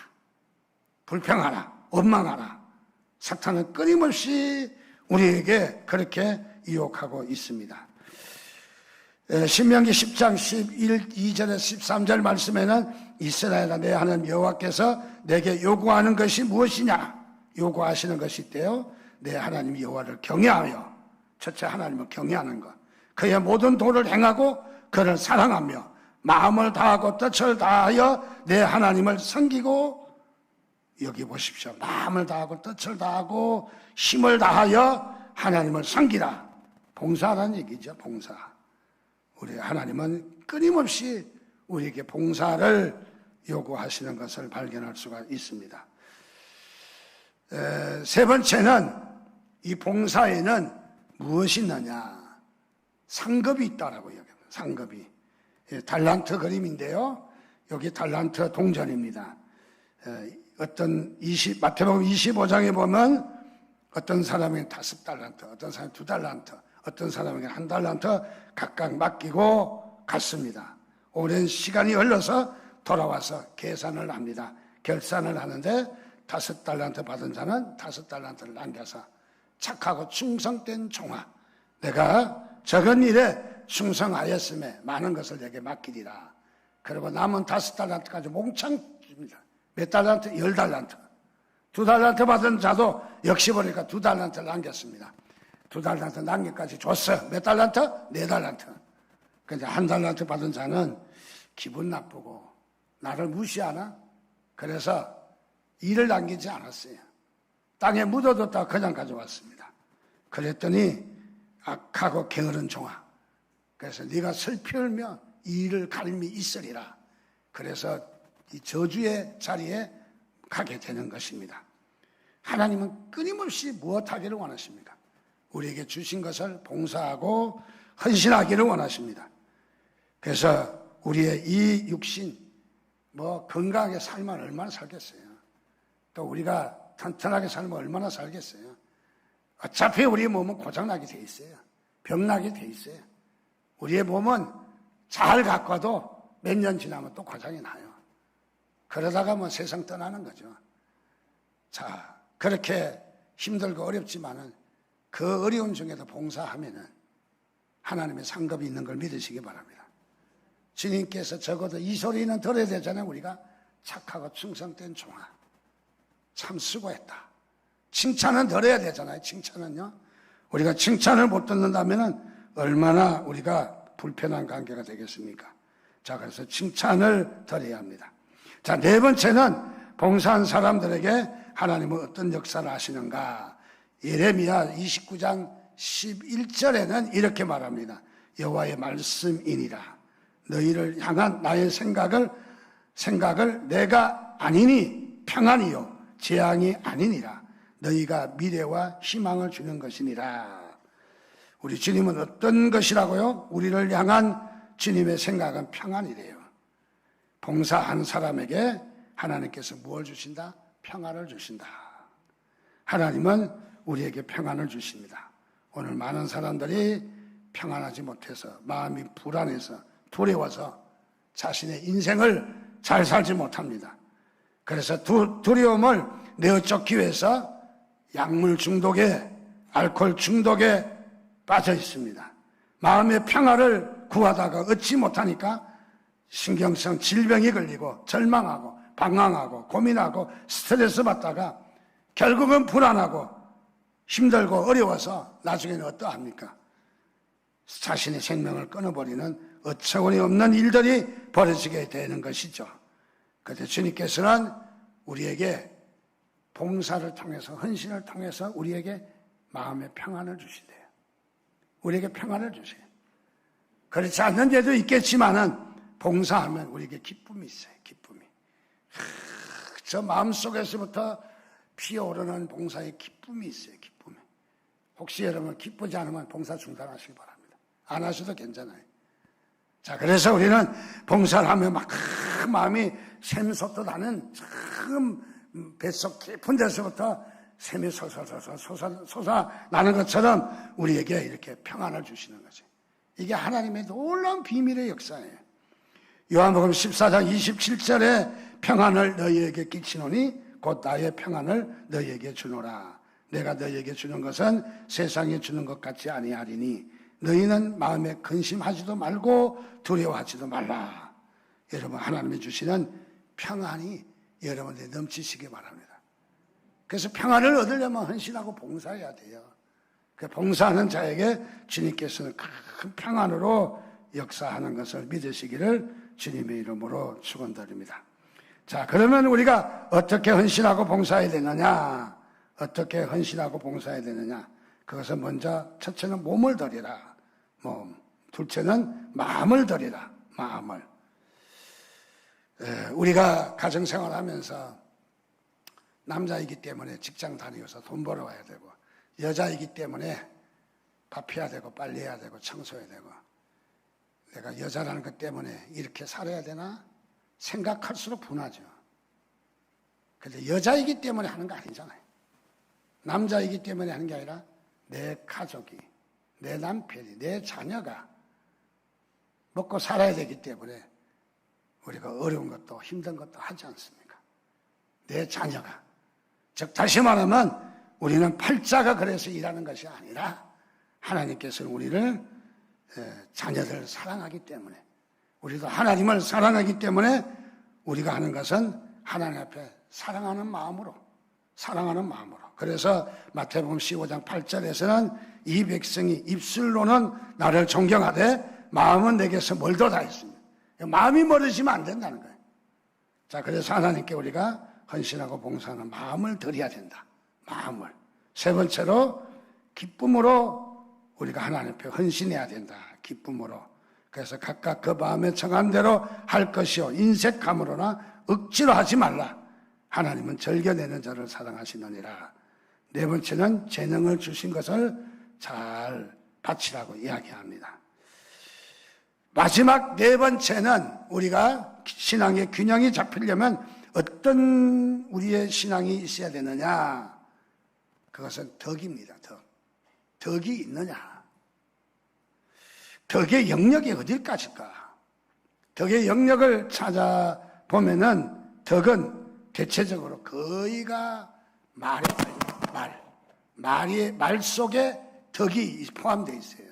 불평하라. 원망하라. 사탄은 끊임없이 우리에게 그렇게 유혹하고 있습니다. 신명기 10장 2절에서 13절 말씀에는 이스라엘아 내 하나님 여호와께서 내게 요구하는 것이 무엇이냐? 요구하시는 것이 있대요. 내 하나님 여호와를 경외하며, 첫째 하나님을 경외하는 것, 그의 모든 도를 행하고 그를 사랑하며 마음을 다하고 뜻을 다하여 내 하나님을 섬기고, 여기 보십시오. 마음을 다하고 뜻을 다하고 힘을 다하여 하나님을 섬기라. 봉사라는 얘기죠. 봉사. 우리 하나님은 끊임없이 우리에게 봉사를 요구하시는 것을 발견할 수가 있습니다. 세 번째는 이 봉사에는 무엇이 있느냐? 상급이 있다라고 이야기합니다. 상급이. 달란트 그림인데요. 여기 달란트 동전입니다. 마태복음 25장에 보면 어떤 사람에게 5달란트, 어떤 사람에게 2달란트, 어떤 사람에게 1달란트 각각 맡기고 갔습니다. 오랜 시간이 흘러서 돌아와서 계산을 합니다. 결산을 하는데 5달란트 받은 자는 5달란트를 남겨서 착하고 충성된 종아, 내가 적은 일에 충성하였음에 많은 것을 내게 맡기리라. 그리고 남은 5달란트까지 몽창 줍니다. 몇 달란트? 10달란트. 2달란트 받은 자도 역시 보니까 2달란트를 남겼습니다. 2달란트 남기까지 줬어요. 몇 달란트? 4달란트. 그런데 1달란트 받은 자는 기분 나쁘고 나를 무시하나? 그래서 일을 남기지 않았어요. 땅에 묻어뒀다가 그냥 가져왔습니다. 그랬더니 악하고 게으른 종아, 그래서 네가 슬피 울며 이 일을 갈미 있으리라. 그래서 이 저주의 자리에 가게 되는 것입니다. 하나님은 끊임없이 무엇하기를 원하십니까? 우리에게 주신 것을 봉사하고 헌신하기를 원하십니다. 그래서 우리의 이 육신 건강하게 살면 얼마나 살겠어요? 또 우리가 튼튼하게 살면 얼마나 살겠어요? 어차피 우리의 몸은 고장나게 돼 있어요. 병나게 돼 있어요. 우리의 몸은 잘 가꿔도 몇 년 지나면 또 고장이 나요. 그러다가 세상 떠나는 거죠. 자, 그렇게 힘들고 어렵지만은 그 어려운 중에도 봉사하면은 하나님의 상급이 있는 걸 믿으시기 바랍니다. 주님께서 적어도 이 소리는 들어야 되잖아요. 우리가 착하고 충성된 종아, 참 수고했다. 칭찬은 들어야 되잖아요. 칭찬은요. 우리가 칭찬을 못 듣는다면은 얼마나 우리가 불편한 관계가 되겠습니까? 자, 그래서 칭찬을 드려야 합니다. 자, 네 번째는 봉사한 사람들에게 하나님은 어떤 역사를 하시는가? 예레미야 29장 11절에는 이렇게 말합니다. 여호와의 말씀이니라. 너희를 향한 나의 생각을 내가 아니니 평안이요 재앙이 아니니라. 너희가 미래와 희망을 주는 것이니라. 우리 주님은 어떤 것이라고요? 우리를 향한 주님의 생각은 평안이래요. 봉사한 사람에게 하나님께서 무엇을 주신다? 평안을 주신다. 하나님은 우리에게 평안을 주십니다. 오늘 많은 사람들이 평안하지 못해서 마음이 불안해서 두려워서 자신의 인생을 잘 살지 못합니다. 그래서 두려움을 내어쫓기 위해서 약물 중독에, 알코올 중독에 빠져 있습니다. 마음의 평화를 구하다가 얻지 못하니까 신경성 질병이 걸리고 절망하고 방황하고 고민하고 스트레스 받다가 결국은 불안하고 힘들고 어려워서 나중에는 어떠합니까? 자신의 생명을 끊어버리는 어처구니 없는 일들이 벌어지게 되는 것이죠. 그런데 주님께서는 우리에게 봉사를 통해서, 헌신을 통해서 우리에게 마음의 평안을 주시대요. 우리에게 평안을 주세요. 그렇지 않는 데도 있겠지만은 봉사하면 우리에게 기쁨이 있어요. 기쁨이. 저 마음속에서부터 피어오르는 봉사의 기쁨이 있어요. 기쁨이. 혹시 여러분 기쁘지 않으면 봉사 중단하시기 바랍니다. 안 하셔도 괜찮아요. 자, 그래서 우리는 봉사를 하면 막 마음이 샘솟듯 하는 참 뱃속 깊은 데서부터 샘이 솟아나는 것처럼 우리에게 이렇게 평안을 주시는 거죠. 이게 하나님의 놀라운 비밀의 역사예요. 요한복음 14장 27절에 평안을 너희에게 끼치노니 곧 나의 평안을 너희에게 주노라. 내가 너희에게 주는 것은 세상에 주는 것 같지 아니하리니 너희는 마음에 근심하지도 말고 두려워하지도 말라. 여러분, 하나님이 주시는 평안이 여러분들이 넘치시기 바랍니다. 그래서 평안을 얻으려면 헌신하고 봉사해야 돼요. 그 봉사하는 자에게 주님께서는 큰 평안으로 역사하는 것을 믿으시기를 주님의 이름으로 축원드립니다. 자, 그러면 우리가 어떻게 헌신하고 봉사해야 되느냐? 어떻게 헌신하고 봉사해야 되느냐? 그것은 먼저 첫째는 몸을 드리라. 몸. 둘째는 마음을 드리라. 마음을. 우리가 가정생활하면서 남자이기 때문에 직장 다니면서 돈 벌어와야 되고, 여자이기 때문에 밥해야 되고 빨리 해야 되고 청소해야 되고, 내가 여자라는 것 때문에 이렇게 살아야 되나 생각할수록 분하죠. 그런데 여자이기 때문에 하는 거 아니잖아요. 남자이기 때문에 하는 게 아니라 내 가족이, 내 남편이, 내 자녀가 먹고 살아야 되기 때문에 우리가 어려운 것도 힘든 것도 하지 않습니까? 내 자녀가. 즉 다시 말하면 우리는 팔자가 그래서 일하는 것이 아니라 하나님께서는 우리를 자녀들을 사랑하기 때문에, 우리도 하나님을 사랑하기 때문에 우리가 하는 것은 하나님 앞에 사랑하는 마음으로. 그래서 마태복음 15장 8절에서는 이 백성이 입술로는 나를 존경하되 마음은 내게서 멀도다 했습니다. 마음이 멀어지면 안 된다는 거예요. 자, 그래서 하나님께 우리가 헌신하고 봉사하는 마음을 드려야 된다. 마음을. 세 번째로 기쁨으로 우리가 하나님 앞에 헌신해야 된다. 기쁨으로. 그래서 각각 그 마음에 정한 대로 할 것이요 인색함으로나 억지로 하지 말라. 하나님은 즐겨내는 자를 사랑하시느니라. 네 번째는 재능을 주신 것을 잘 바치라고 이야기합니다. 마지막 네 번째는 우리가 신앙의 균형이 잡히려면 어떤 우리의 신앙이 있어야 되느냐? 그것은 덕입니다. 덕이 있느냐? 덕의 영역이 어딜까지일까? 덕의 영역을 찾아보면은 덕은 대체적으로 거의가 말 속에 덕이 포함되어 있어요.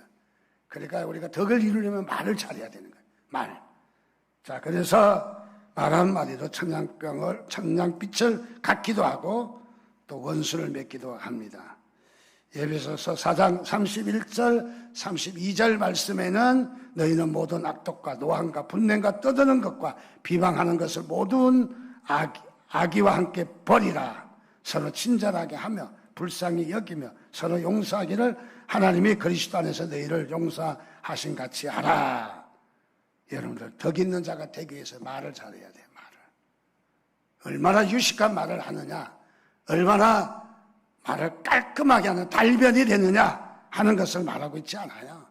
그러니까 우리가 덕을 이루려면 말을 잘해야 되는 거예요. 말. 자, 그래서 말 한마디도 천냥빛을 갖기도 하고 또 원수를 맺기도 합니다. 에베소서 4장 31절 32절 말씀에는 너희는 모든 악독과 노함과 분냄과 떠드는 것과 비방하는 것을 모든 악의와 함께 버리라. 서로 친절하게 하며 불쌍히 여기며 서로 용서하기를 하나님이 그리스도 안에서 너희를 용서하신 같이 하라. 여러분들 덕 있는 자가 되기 위해서 말을 잘해야 돼요. 말을. 얼마나 유식한 말을 하느냐, 얼마나 말을 깔끔하게 하는 달변이 되느냐 하는 것을 말하고 있지 않아요.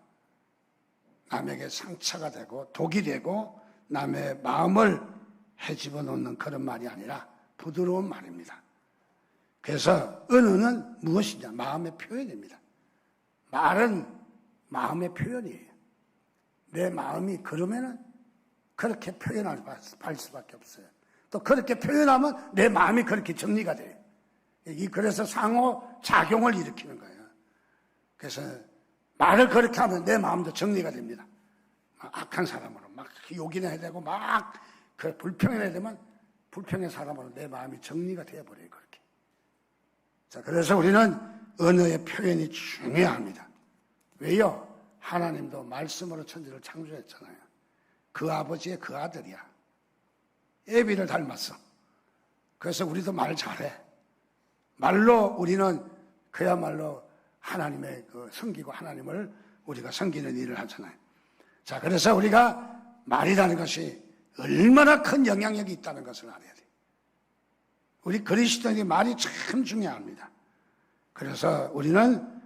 남에게 상처가 되고 독이 되고 남의 마음을 헤집어 놓는 그런 말이 아니라 부드러운 말입니다. 그래서 언어는 무엇이냐? 마음의 표현입니다. 말은 마음의 표현이에요. 내 마음이 그러면은 그렇게 표현할 수밖에 없어요. 또 그렇게 표현하면 내 마음이 그렇게 정리가 돼요. 그래서 상호 작용을 일으키는 거예요. 그래서 말을 그렇게 하면 내 마음도 정리가 됩니다. 악한 사람으로 막 욕이나 해야 되고 막 불평해야 되면 불평의 사람으로 내 마음이 정리가 되어버려요. 그렇게. 자, 그래서 우리는 언어의 표현이 중요합니다. 왜요? 하나님도 말씀으로 천지를 창조했잖아요. 그 아버지의 그 아들이야. 애비를 닮았어. 그래서 우리도 말 잘해. 말로 우리는 그야말로 하나님의 섬기고 하나님을 우리가 섬기는 일을 하잖아요. 자, 그래서 우리가 말이라는 것이 얼마나 큰 영향력이 있다는 것을 알아야 돼요. 우리 그리스도인의 말이 참 중요합니다. 그래서 우리는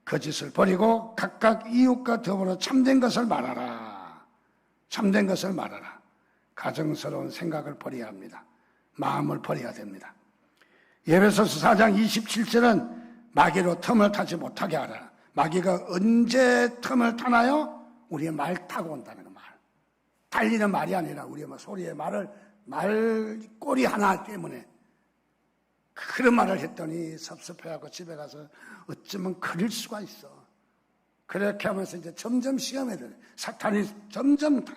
거짓을 버리고 각각 이웃과 더불어 참된 것을 말하라. 참된 것을 말하라. 가정스러운 생각을 버려야 합니다. 마음을 버려야 됩니다. 에베소서 4장 27절은 마귀로 틈을 타지 못하게 하라. 마귀가 언제 틈을 타나요? 우리의 말 타고 온다는 거 말. 달리는 말이 아니라 우리의 소리의 말 꼬리 하나 때문에 그런 말을 했더니 섭섭해하고 집에 가서 어쩌면 그릴 수가 있어. 그렇게 하면서 이제 점점 시험에 들어. 사탄이 점점 타.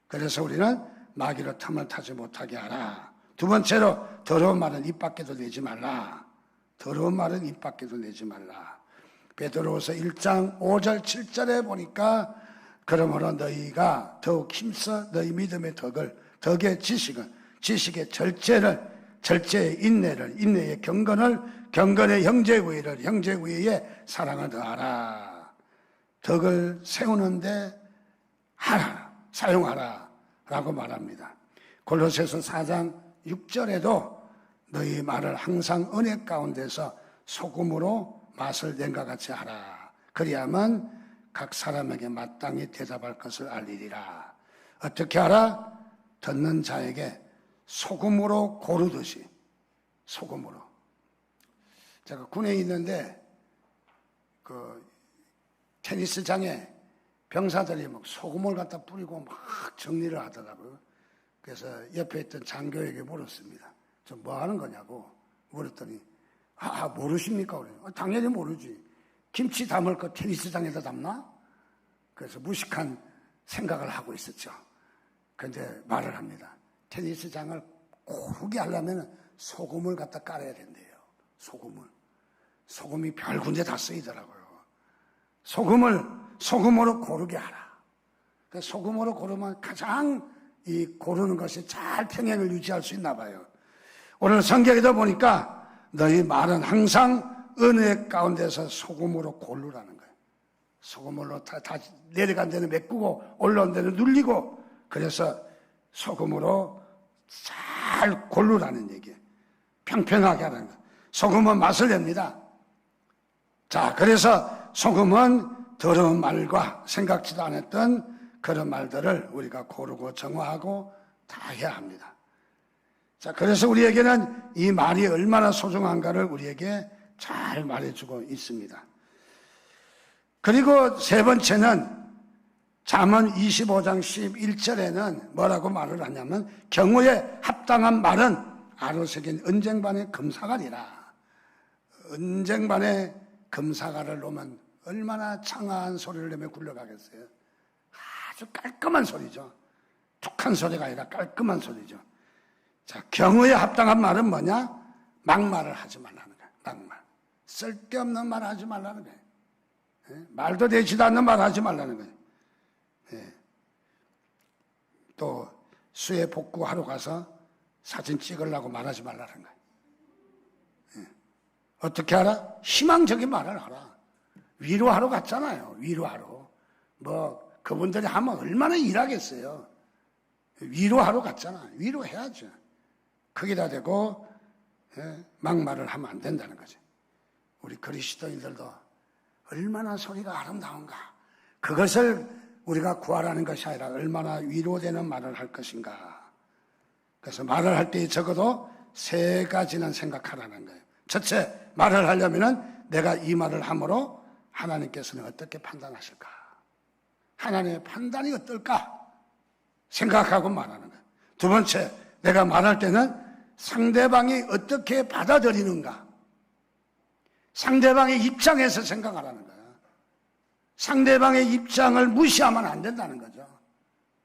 그래서 우리는 마귀로 틈을 타지 못하게 하라. 두 번째로 더러운 말은 입 밖에도 내지 말라. 더러운 말은 입 밖에도 내지 말라. 베드로후서 1장 5절 7절에 보니까 그러므로 너희가 더욱 힘써 너희 믿음의 덕의 지식은 지식의 절제의 인내를 인내의 경건의 형제 우애에 사랑을 더하라. 덕을 세우는데 사용하라 라고 말합니다. 골로새서 4장 6절에도 너희 말을 항상 은혜 가운데서 소금으로 맛을 낸과 같이 하라. 그리하면 각 사람에게 마땅히 대답할 것을 알리리라. 어떻게 하라? 듣는 자에게 소금으로 고르듯이. 소금으로. 제가 군에 있는데 그 테니스장에 병사들이 막 소금을 갖다 뿌리고 막 정리를 하더라고요. 그래서 옆에 있던 장교에게 물었습니다. 저 뭐 하는 거냐고 물었더니 모르십니까? 그래요. 당연히 모르지. 김치 담을 거 테니스장에다 담나? 그래서 무식한 생각을 하고 있었죠. 그런데 말을 합니다. 테니스장을 고르게 하려면 소금을 갖다 깔아야 된대요. 소금이 별 군데 다 쓰이더라고요. 소금으로 고르게 하라. 소금으로 고르면 가장 이 고르는 것이 잘 평행을 유지할 수 있나 봐요. 오늘 성경에도 보니까 너희 말은 항상 은혜 가운데서 소금으로 고르라는 거예요. 소금으로 다 내려간 데는 메꾸고 올라온 데는 눌리고, 그래서 소금으로 잘 고르라는 얘기예요. 평평하게 하라는 거예요. 소금은 맛을 냅니다. 자, 그래서 소금은 더러운 말과 생각지도 않았던 그런 말들을 우리가 고르고 정화하고 다 해야 합니다. 자, 그래서 우리에게는 이 말이 얼마나 소중한가를 우리에게 잘 말해주고 있습니다. 그리고 세 번째는 잠언 25장 11절에는 뭐라고 말을 하냐면 경우에 합당한 말은 아로새긴 은쟁반의 금사갈이라. 은쟁반에 금사갈을 놓으면 얼마나 창한 소리를 내며 굴러가겠어요. 아주 깔끔한 소리죠. 툭한 소리가 아니라 깔끔한 소리죠. 자, 경우에 합당한 말은 뭐냐? 막말을 하지 말라는 거예요. 막말. 쓸데없는 말 하지 말라는 거예요. 예? 말도 되지도 않는 말 하지 말라는 거예요. 예. 또 수해 복구하러 가서 사진 찍으려고 말하지 말라는 거예요. 예. 어떻게 하라? 희망적인 말을 하라. 위로하러 갔잖아요. 위로하러. 뭐 그분들이 하면 얼마나 일하겠어요. 위로하러 갔잖아. 위로해야죠. 거기다 대고 막말을 하면 안 된다는 거죠. 우리 그리스도인들도 얼마나 소리가 아름다운가. 그것을 우리가 구하라는 것이 아니라 얼마나 위로되는 말을 할 것인가. 그래서 말을 할 때 적어도 세 가지는 생각하라는 거예요. 첫째, 말을 하려면은 내가 이 말을 함으로 하나님께서는 어떻게 판단하실까? 하나님의 판단이 어떨까? 생각하고 말하는 거예요. 두 번째, 내가 말할 때는 상대방이 어떻게 받아들이는가? 상대방의 입장에서 생각하라는 거예요. 상대방의 입장을 무시하면 안 된다는 거죠.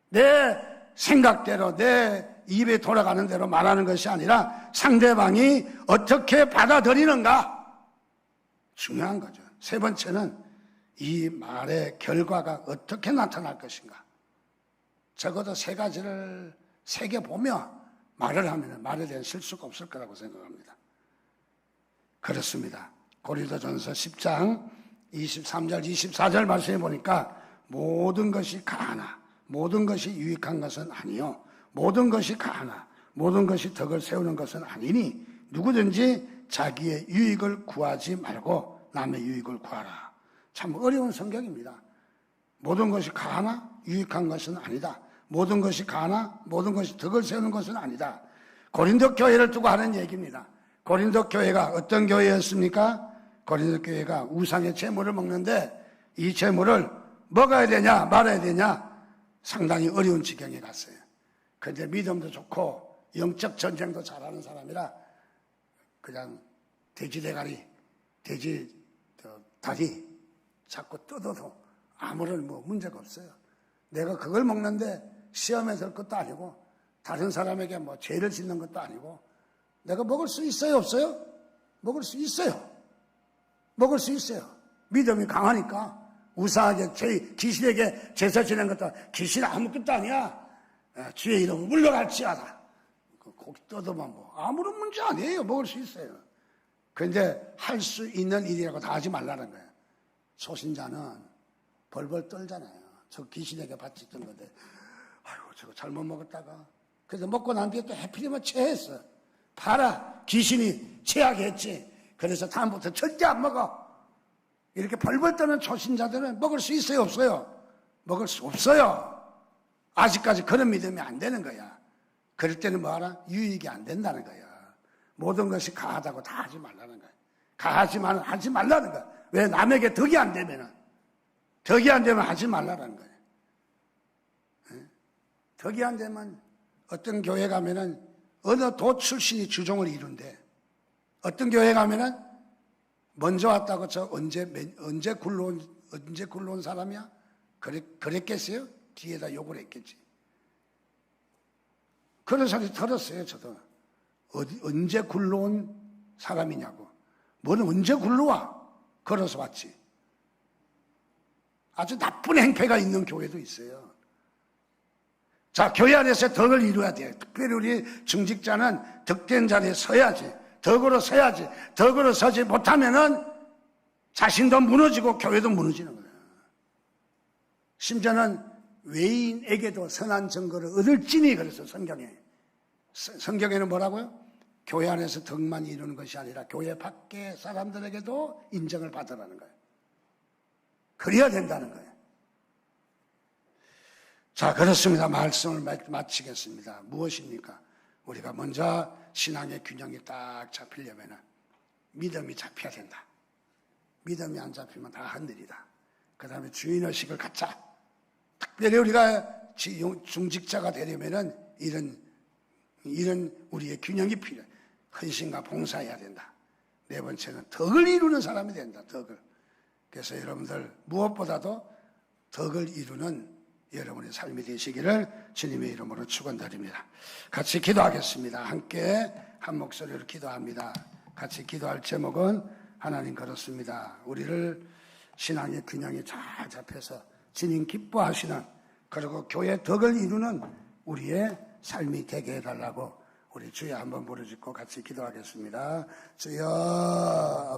내 생각대로 내 입에 돌아가는 대로 말하는 것이 아니라 상대방이 어떻게 받아들이는가? 중요한 거죠. 세 번째는 이 말의 결과가 어떻게 나타날 것인가? 적어도 세 가지를 새겨보며 말을 하면 말에 대한 실수가 없을 거라고 생각합니다. 그렇습니다. 고린도전서 10장 23절 24절 말씀해 보니까 모든 것이 가하나 모든 것이 유익한 것은 아니요 모든 것이 가하나 모든 것이 덕을 세우는 것은 아니니 누구든지 자기의 유익을 구하지 말고 남의 유익을 구하라. 참 어려운 성경입니다. 모든 것이 가하나 유익한 것은 아니다. 모든 것이 가하나 모든 것이 덕을 세우는 것은 아니다. 고린도 교회를 두고 하는 얘기입니다. 고린도 교회가 어떤 교회였습니까? 고린도 교회가 우상의 제물을 먹는데 이 제물을 먹어야 되냐 말아야 되냐 상당히 어려운 지경에 갔어요. 그런데 믿음도 좋고 영적 전쟁도 잘하는 사람이라 그냥 돼지 대가리, 돼지 다리 자꾸 뜯어도 아무런 문제가 없어요. 내가 그걸 먹는데 시험에 들 것도 아니고 다른 사람에게 죄를 짓는 것도 아니고 내가 먹을 수 있어요, 없어요? 먹을 수 있어요. 먹을 수 있어요. 믿음이 강하니까. 우상하게 귀신에게 제사 지낸 것도 귀신 아무것도 아니야. 주의 이름을 물러갈지어다. 고기 뜯어만 아무런 문제 아니에요. 먹을 수 있어요. 그런데 할 수 있는 일이라고 다 하지 말라는 거예요. 초신자는 벌벌 떨잖아요. 저 귀신에게 바쳤던 건데 아이고 저거 잘못 먹었다가 그래서 먹고 난 뒤에 또 해피리면 체했어. 봐라 귀신이 체하게 했지. 그래서 다음부터 절대 안 먹어. 이렇게 벌벌 떠는 초신자들은 먹을 수 있어요, 없어요? 먹을 수 없어요. 아직까지 그런 믿음이 안 되는 거야. 그럴 때는 뭐하라? 유익이 안 된다는 거야. 모든 것이 가하다고 다 하지 말라는 거야. 가하지만 하지 말라는 거야. 왜? 남에게 덕이 안 되면 하지 말라는 거야. 덕이 안 되면 어떤 교회 가면은 어느 도 출신이 주종을 이룬대. 어떤 교회 가면은 먼저 왔다고 저 언제 굴러온 사람이야? 그랬겠어요? 뒤에다 욕을 했겠지. 그런 소리 들었어요, 저도. 언제 굴러온 사람이냐고. 뭐는 언제 굴러와? 걸어서 왔지. 아주 나쁜 행패가 있는 교회도 있어요. 자, 교회 안에서 덕을 이루어야 돼요. 특별히 우리 중직자는 덕된 자리에 서야지. 덕으로 서야지. 덕으로 서지 못하면은 자신도 무너지고 교회도 무너지는 거예요. 심지어는 외인에게도 선한 증거를 얻을지니 그래서 성경에는 뭐라고요? 교회 안에서 덕만 이루는 것이 아니라 교회 밖의 사람들에게도 인정을 받으라는 거예요. 그래야 된다는 거예요. 자, 그렇습니다. 말씀을 마치겠습니다. 무엇입니까? 우리가 먼저 신앙의 균형이 딱 잡히려면 믿음이 잡혀야 된다. 믿음이 안 잡히면 다 한들이다. 그 다음에 주인의식을 갖자. 특별히 우리가 중직자가 되려면 이런 우리의 균형이 필요해. 헌신과 봉사해야 된다. 네 번째는 덕을 이루는 사람이 된다. 덕을. 그래서 여러분들 무엇보다도 덕을 이루는 여러분의 삶이 되시기를 주님의 이름으로 축원드립니다. 같이 기도하겠습니다. 함께 한 목소리로 기도합니다. 같이 기도할 제목은 하나님 그렇습니다. 우리를 신앙의 균형이 잘 잡혀서 주님 기뻐하시는 그리고 교회 덕을 이루는 우리의 삶이 되게 해달라고 우리 주여 한번 부르짖고 같이 기도하겠습니다. 주여